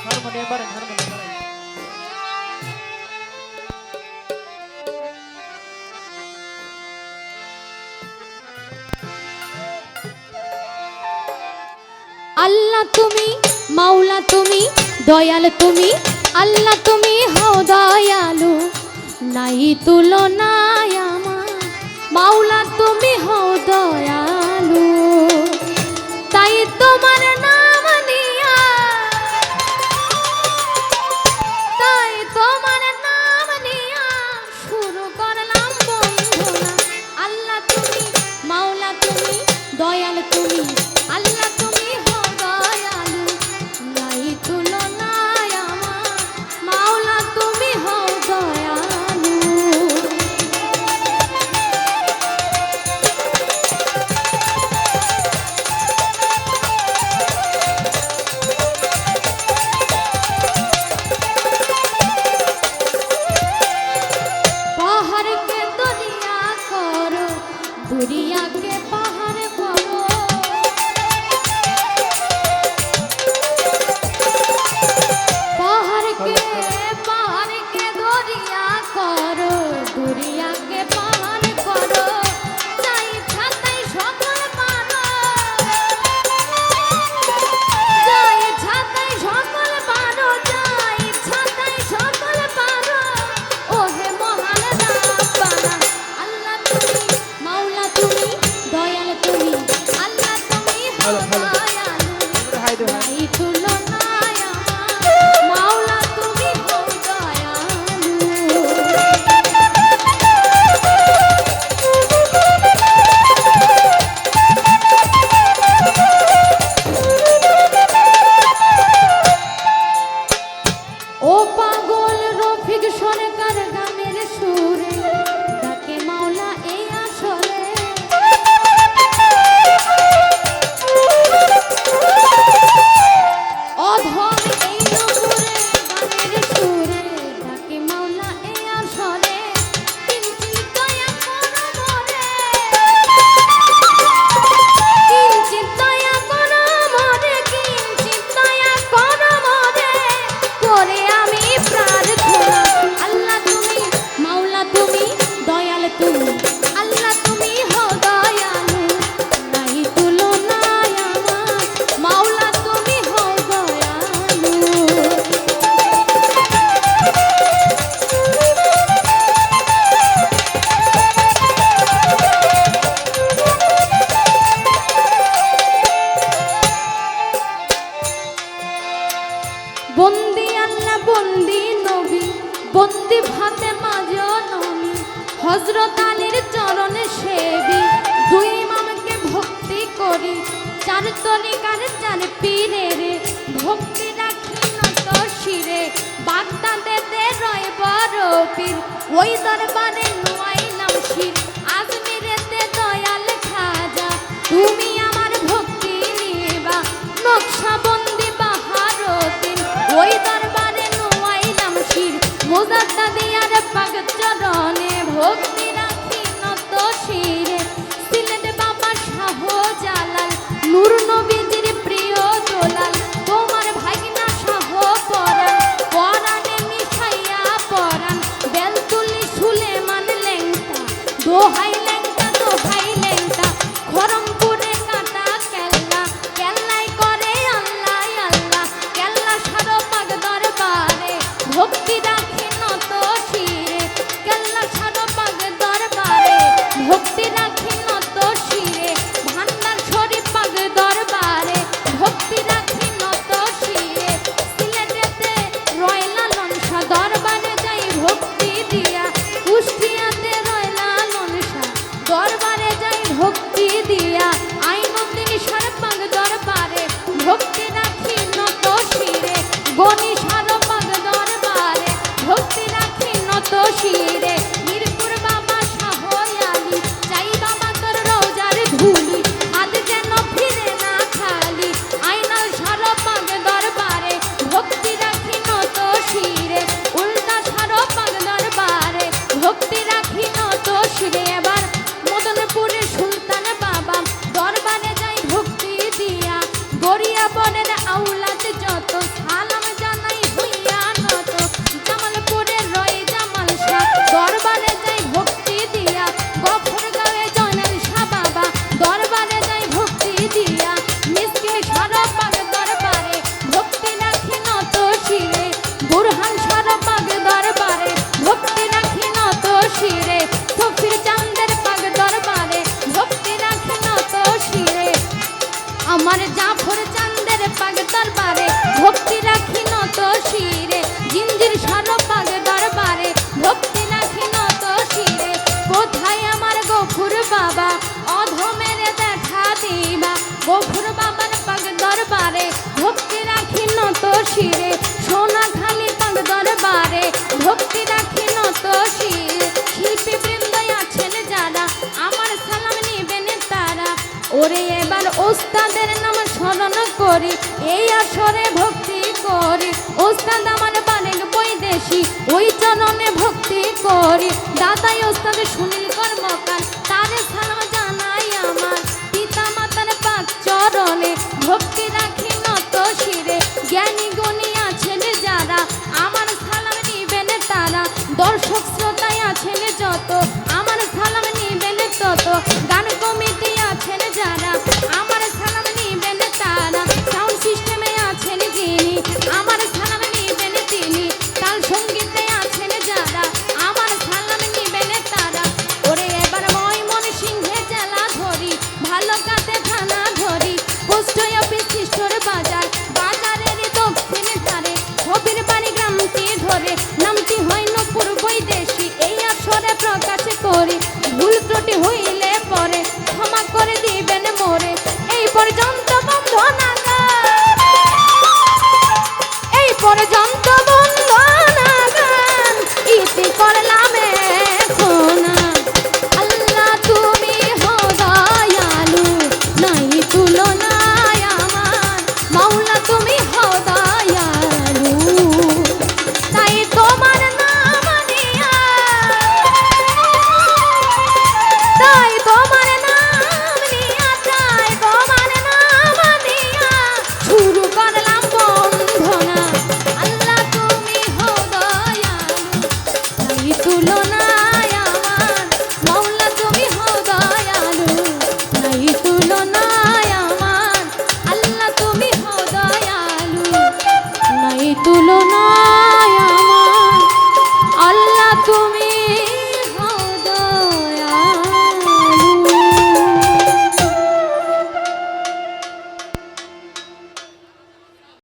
Harmonium বাড়ান, harmonium বাড়ান। আল্লাহ তুমি, মাওলা তুমি, দয়াল তুমি, আল্লাহ তুমি হও দয়ালু, নাই তুলনা আমার, মাওলা তুমি হও দয়ালু। তাই তোমার নাম নিয়া, তাই তোমার নাম নিয়া শুরু করলাম বন্ধনা। আল্লাহ তুমি, মাওলা তুমি, দয়াল তুমি, আল্লাহ তুমি হও দয়ালু, নাই তুলনা আমার, মাওলা তুমি হও দয়ালু। পাহাড়কে দরিয়া করো, দরিয়াকে পাহাড় করো, পাহাড়কে দরিয়া করো, দরিয়াকে পাহাড় করো, চাই ছাতাই সকল পারো, চাই ছাতাই সকল পারো, চাই ছাতাই সকল পারো, ওহে মহান রাব্বানা। আল্লাহ তুমি, মাওলা তুমি, দয়াল তুমি, আল্লাহ তুমি হও দয়ালু, নাই তুলনা আমার, মাওলা তুমি হও দয়ালু। ও পাগল রফিক সরকার গানের সুরে ডাকে মাওলা এই আসরে, অধম এই নুপুরে গানের সুরে ডাকে মাওলা এই আসরে, কিঞ্চিৎ দয়া করো মোরে, কিঞ্চিৎ দয়া করো মোরে, কিঞ্চিৎ দয়া করো মোরে, করে আমি প্রার্থনা। আল্লাহ তুমি, মাওলা তুমি, দয়াল তুমি, আল্লাহ তুমি হও দয়ালু, নাই তুলনা আমার, মাওলা তুমি হও দয়ালু। বন্দি আল্লাহ, বন্দি নবী, বন্দি ফাতেমা জননী, হযরত আলীর চরণে সেবী, দুই ইমামকে ভক্তি করি, চার তরিকার চার পীরের ভক্তি রাখি নত শিরে, বাগদাদেতে রয় বড় পীর, ওই দরবারে নুয়াইলাম শির, আজমিরেতে দয়াল খাজা, তুমি আমার ভক্তি নিবা, নকশবন্দি বাহারতিন, ওই দরবারে নুয়াইলাম শির, মুজাদ্দাদিয়ার পাক চরণে ভক্তি রাখি নত শিরে, সিলেট বাবা শাহ জালাল, নূর নবীজির প্রিয় দোলাল, তোমার ভাগিনা শাহ পরাণ, পরাণে মিশাইয়া পরাণ, বেলতুলি সুলেমান লেংটা, দোহাই লেংটা, দোহাই লেংটা, খরমপুরে কাটা কেল্লা, কেল্লাই করে আল্লাহ আল্লাহ, কেল্লা সারো পাক দরবারে ভক্তি রাখি নত শিরে, কেল্লা সারো পাক দরবারে ভক্তি রাখি নত শিরে, ভান্ডার শরীফ পাক দরবারে ভক্তি রাখি নত শিরে, সিলেটেতে রয়লা লনসা দরবারে যাই ভক্তি দিয়া, কুষ্টিয়াতে রয়লা লনসা দরবারে যাই ভক্তি দিয়া, আইনউদ্দিন শাহ পাক দরবারে ভক্তি রাখি নত শিরে, গনি শাহ পাক দরবারে ভক্তি রাখি নত শিরে, মিরপুর বাবা শাহ আলী, চাই বাবা তোর রোজার ধুলি, আজ যেন ফিরে না খালি, আইনাল শাহ পাক দরবারে ভক্তি রাখি নত শিরে, উল্টা শাহ পাক দরবারে ভক্তি রাখি নত শিরে, এবার মদনপুরে সুলতান বাবা দরবারে যাই ভক্তি দিয়া, গড়িয়া বনের আউলাদ যত সালাম জানা পাথর চাঁদের পাগ দরবারে ভক্তি রাখি নত শিরে জিঞ্জির সার পাগ দরবারে ভক্তি রাখি নত শিরে কোথায় আমার গফুর বাবা অধমের দেখা দিবা গফুর বাবার পাগ দরবারে ভক্তি রাখি নত শিরে সোনা খালি পাগ দরবারে ভক্তি রাখি নত শিরে শিল্পী বৃন্দ আছেন যারা আমার সালাম নিবেন তারা ওরে এবার ওস্তাদের নাম স্মরণ করি এই আসরে ভক্তি করি ওস্তাদ আমার বারেক বৈদেশি ওই চরণে ভক্তি করি দাদাই ওস্তাদ সুনীল কর্মকার তারে সালাম জানাই আমার পিতা মাতার পাক চরণে ভক্তি রাখি নত শিরে জ্ঞানী গুণী আছেন যারা আমার সালাম নিবেন তারা দর্শক শ্রোতায় আছেন যত আমার সালাম নিবেন তত গান কমিটি আছেন যারা আমার সালাম নিবেন তারা সাউন্ড সিস্টেমে আছেন যিনি আমার সালাম নিবেন তিনি তাল সঙ্গীতে আছেন যারা আমার সালাম নিবেন তারা ওরে এবার ময়মনসিংহে জেলা ধরি ভালো কাতে থানা ধরি পোস্ট অফিস খ্রিস্টর বাজার বাজারের দক্ষিণ ধারে কবির বাড়ি গ্রামটি ধরে নামটি হয় নপুর বৈদেশি এই আসরে প্রকাশ করি ভুল ত্রুটি হইলে পরে ক্ষমা করে দিবেন মোরে এই পর্যন্ত বন্ধু নাগান এই পর্যন্ত বন্ধু নাগান ইতি করলাম এখন আল্লাহ তুমি হও দয়ালু নাই তুলনায় আমার মাওলা তুমি হও দয়ালু তাই তোমার নাম নিয়া তাই তোমার নাম নিয়া তাই তোমার নাম নিয়া শুরু করলাম বন্ধনা আল্লাহ তুমি হও দয়ালু নাই তুলনায় আমার মাওলা তুমি হও দয়ালু নাই তুলনায় আমার আল্লাহ তুমি হও দয়ালু নাই তুলনা